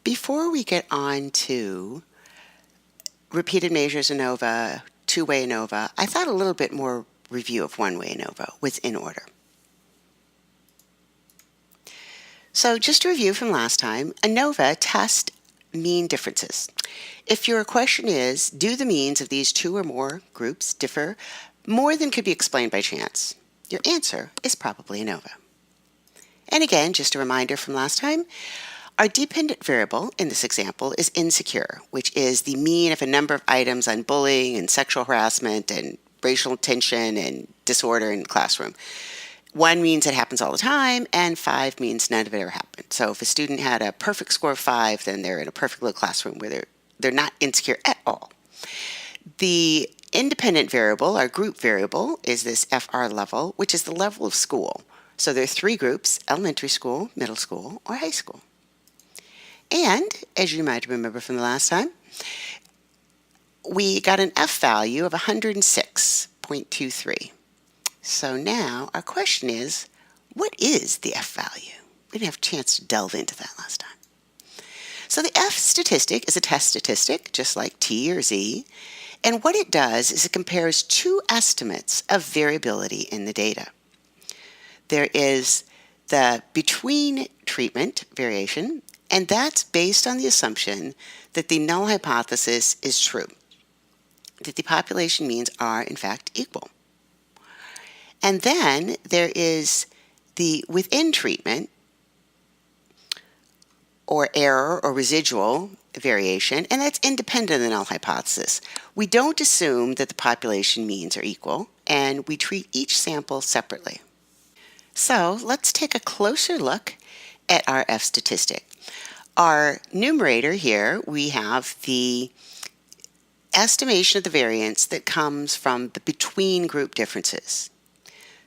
Before we get on to repeated measures ANOVA, two-way ANOVA, I thought a little bit more review of one-way ANOVA was in order. So just to review from last time, ANOVA test mean differences. If your question is, do the means of these two or more groups differ more than could be explained by chance? Your answer is probably ANOVA. And again, just a reminder from last time, our dependent variable in this example is insecure, which is the mean of a number of items on bullying and sexual harassment and racial tension and disorder in the classroom. 1 means it happens all the time, and 5 means none of it ever happened. So if a student had a perfect score of 5, then they're in a perfect little classroom where they're not insecure at all. The independent variable, our group variable, is this FR level, which is the level of school. So there are 3 groups: elementary school, middle school, or high school. And, as you might remember from the last time, we got an F value of 106.23. So now our question is, what is the F value? We didn't have a chance to delve into that last time. So the F statistic is a test statistic, just like T or Z. And what it does is it compares 2 estimates of variability in the data. There is the between treatment variation, and that's based on the assumption that the null hypothesis is true, that the population means are in fact equal. And then there is the within treatment, or error or residual variation, and that's independent of the null hypothesis. We don't assume that the population means are equal, and we treat each sample separately. So let's take a closer look at our F statistic. Our numerator here, we have the estimation of the variance that comes from the between group differences.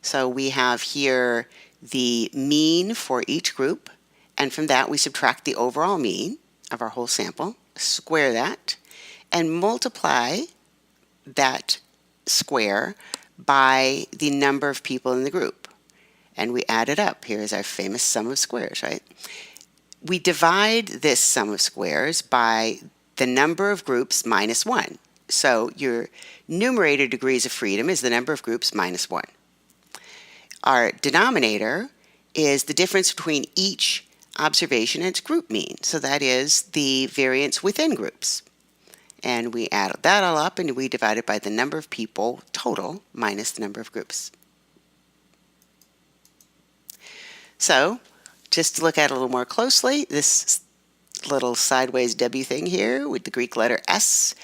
So we have here the mean for each group, and from that we subtract the overall mean of our whole sample, square that, and multiply that square by the number of people in the group. And we add it up. Here is our famous sum of squares, right? We divide this sum of squares by the number of groups minus 1. So your numerator degrees of freedom is the number of groups minus 1. Our denominator is the difference between each observation and its group mean. So that is the variance within groups. And we add that all up and we divide it by the number of people total minus the number of groups. So just to look at it a little more closely, this little sideways W thing here with the Greek letter S,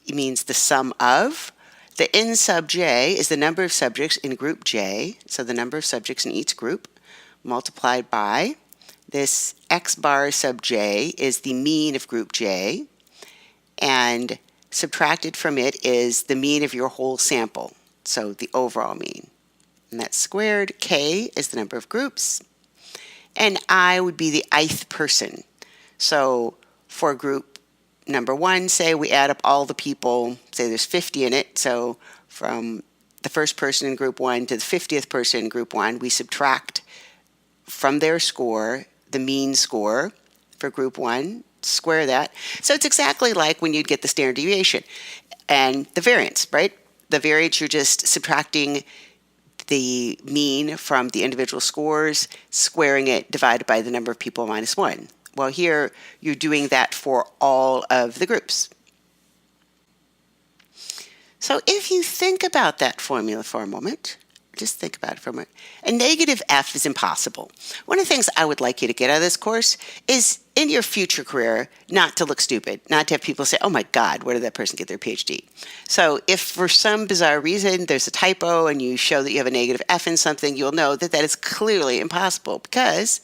it means the sum of. The N sub J is the number of subjects in group J, so the number of subjects in each group, multiplied by this X bar sub J is the mean of group J, and subtracted from it is the mean of your whole sample, so the overall mean. And that's squared. K is the number of groups, and I would be the ith person. So for group number 1, say we add up all the people, say there's 50 in it, so from the first person in group 1 to the 50th person in group 1, we subtract from their score the mean score for group 1, square that. So it's exactly like when you'd get the standard deviation and the variance, right? The variance, you're just subtracting the mean from the individual scores, squaring it, divided by the number of people minus 1. Well, here you're doing that for all of the groups. So if you think about that formula for a moment, just think about it for a moment. A negative F is impossible. One of the things I would like you to get out of this course is in your future career not to look stupid, not to have people say, oh my God, where did that person get their PhD? So if for some bizarre reason there's a typo and you show that you have a negative F in something, you'll know that that is clearly impossible because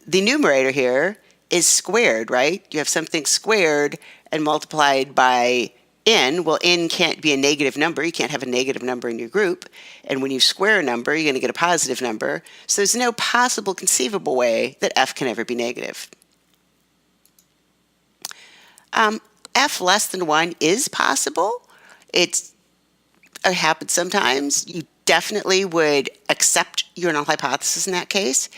the numerator here is squared, right? You have something squared and multiplied by n. Well, n can't be a negative number. You can't have a negative number in your group. And when you square a number, you're going to get a positive number. So there's no possible conceivable way that f can ever be negative. F less than 1 is possible. It happens sometimes. You definitely would accept your null hypothesis in that case,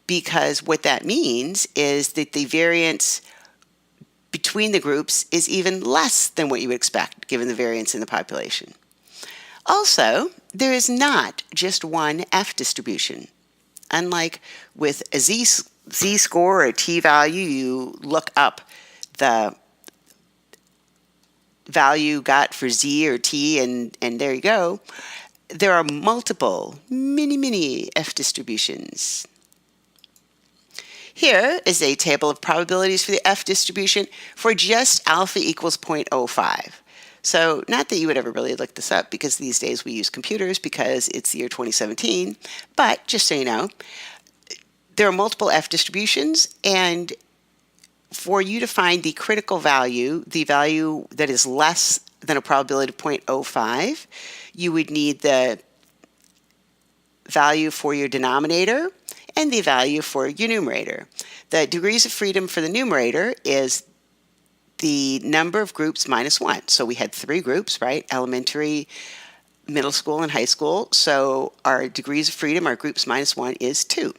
because what that means is that the variance between the groups is even less than what you would expect given the variance in the population. Also, there is not just one F distribution. Unlike with a z-score or a t-value, you look up the value got for z or t, and there you go. There are multiple, many F distributions. Here is a table of probabilities for the F distribution for just alpha equals 0.05. So not that you would ever really look this up, because these days we use computers because it's the year 2017, but just so you know, there are multiple F distributions, and for you to find the critical value, the value that is less than a probability of 0.05, you would need the value for your denominator and the value for your numerator. The degrees of freedom for the numerator is the number of groups minus 1. So we had 3 groups, right? Elementary, middle school, and high school. So our degrees of freedom, our groups minus 1, is 2.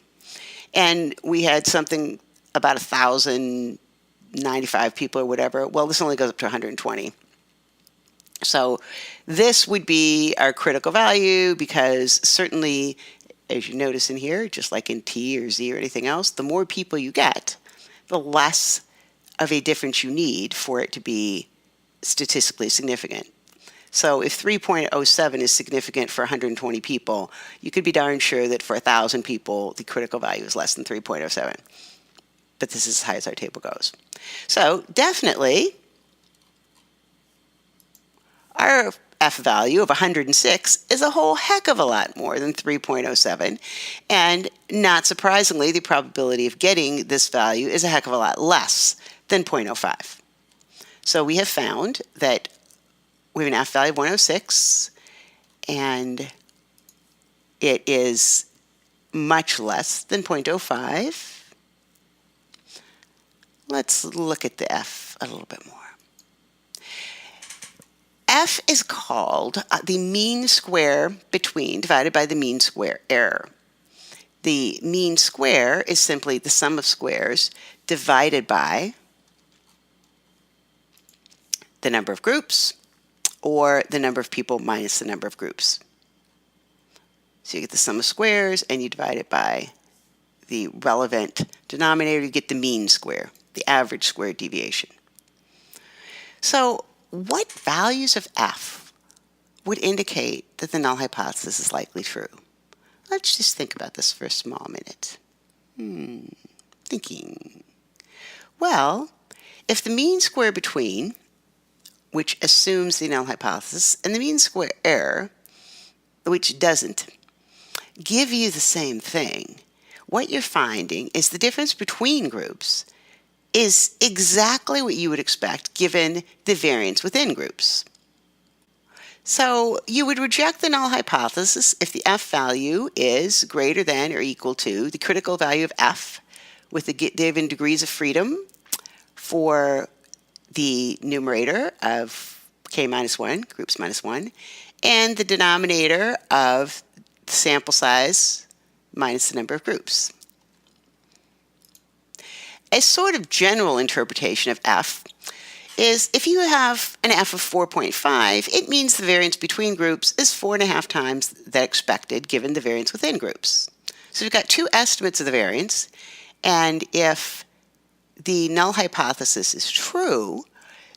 And we had something about 1,095 people or whatever. Well, this only goes up to 120. So this would be our critical value, because certainly, as you notice in here, just like in T or Z or anything else, the more people you get, the less of a difference you need for it to be statistically significant. So if 3.07 is significant for 120 people, you could be darn sure that for 1,000 people, the critical value is less than 3.07. But this is as high as our table goes. So definitely, our F value of 106 is a whole heck of a lot more than 3.07. And not surprisingly, the probability of getting this value is a heck of a lot less than 0.05. So we have found that we have an F value of 106, and it is much less than 0.05. Let's look at the F a little bit more. F is called the mean square between divided by the mean square error. The mean square is simply the sum of squares divided by the number of groups, or the number of people minus the number of groups. So you get the sum of squares and you divide it by the relevant denominator, you get the mean square, the average squared deviation. So what values of F would indicate that the null hypothesis is likely true? Let's just think about this for a small minute. Thinking. Well, if the mean square between, which assumes the null hypothesis, and the mean square error, which doesn't, give you the same thing, what you're finding is the difference between groups is exactly what you would expect given the variance within groups. So you would reject the null hypothesis if the F value is greater than or equal to the critical value of F with the given degrees of freedom for the numerator of k minus 1, groups minus 1, and the denominator of the sample size minus the number of groups. A sort of general interpretation of F is if you have an F of 4.5, it means the variance between groups is 4.5 times that expected given the variance within groups. So we've got 2 estimates of the variance, and if the null hypothesis is true,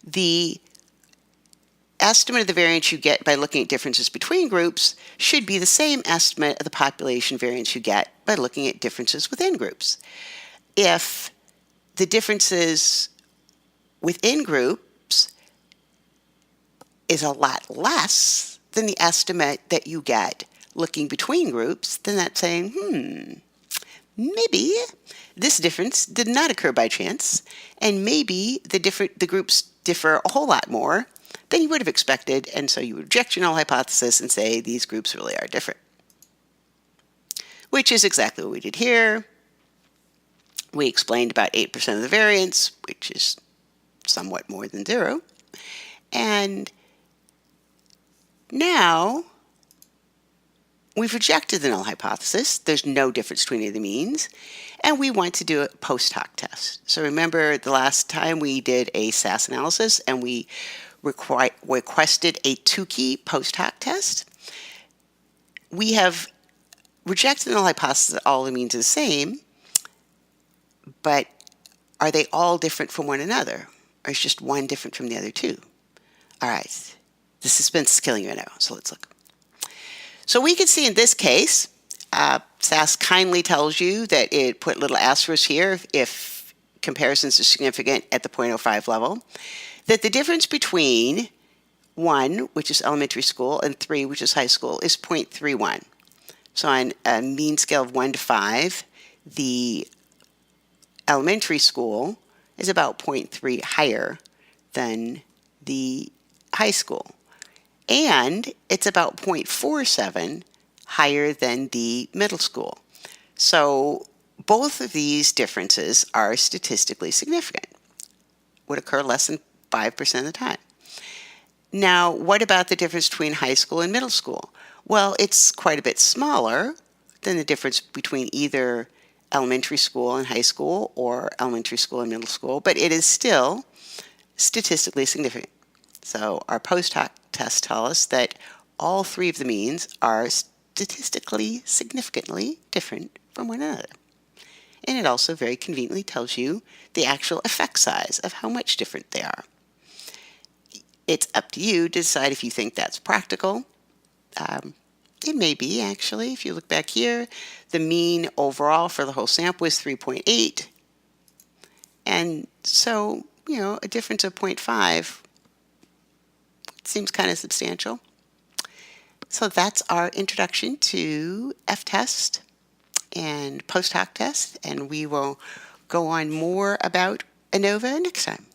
the estimate of the variance you get by looking at differences between groups should be the same estimate of the population variance you get by looking at differences within groups. If the differences within groups is a lot less than the estimate that you get looking between groups, then that's saying, maybe this difference did not occur by chance, and maybe the groups differ a whole lot more than you would have expected, and so you would reject your null hypothesis and say these groups really are different. Which is exactly what we did here. We explained about 8% of the variance, which is somewhat more than 0. And now we've rejected the null hypothesis. There's no difference between any of the means. And we want to do a post hoc test. So remember the last time we did a SAS analysis and we requested a Tukey post hoc test? We have rejected the null hypothesis that all the means are the same, but are they all different from one another? Or is just one different from the other two? All right, the suspense is killing you now, so let's look. So we can see in this case, SAS kindly tells you that it put little asterisks here if comparisons are significant at the 0.05 level, that the difference between 1, which is elementary school, and 3, which is high school, is 0.31. So on a mean scale of 1 to 5, the elementary school is about 0.3 higher than the high school. And it's about 0.47 higher than the middle school. So both of these differences are statistically significant, would occur less than 5% of the time. Now, what about the difference between high school and middle school? Well, it's quite a bit smaller than the difference between either elementary school and high school or elementary school and middle school, but it is still statistically significant. So our post hoc tests tell us that all three of the means are statistically significantly different from one another. And it also very conveniently tells you the actual effect size of how much different they are. It's up to you to decide if you think that's practical. It may be, actually. If you look back here, the mean overall for the whole sample is 3.8. And so, a difference of 0.5 seems kind of substantial. So that's our introduction to F-test and post hoc test, and we will go on more about ANOVA next time.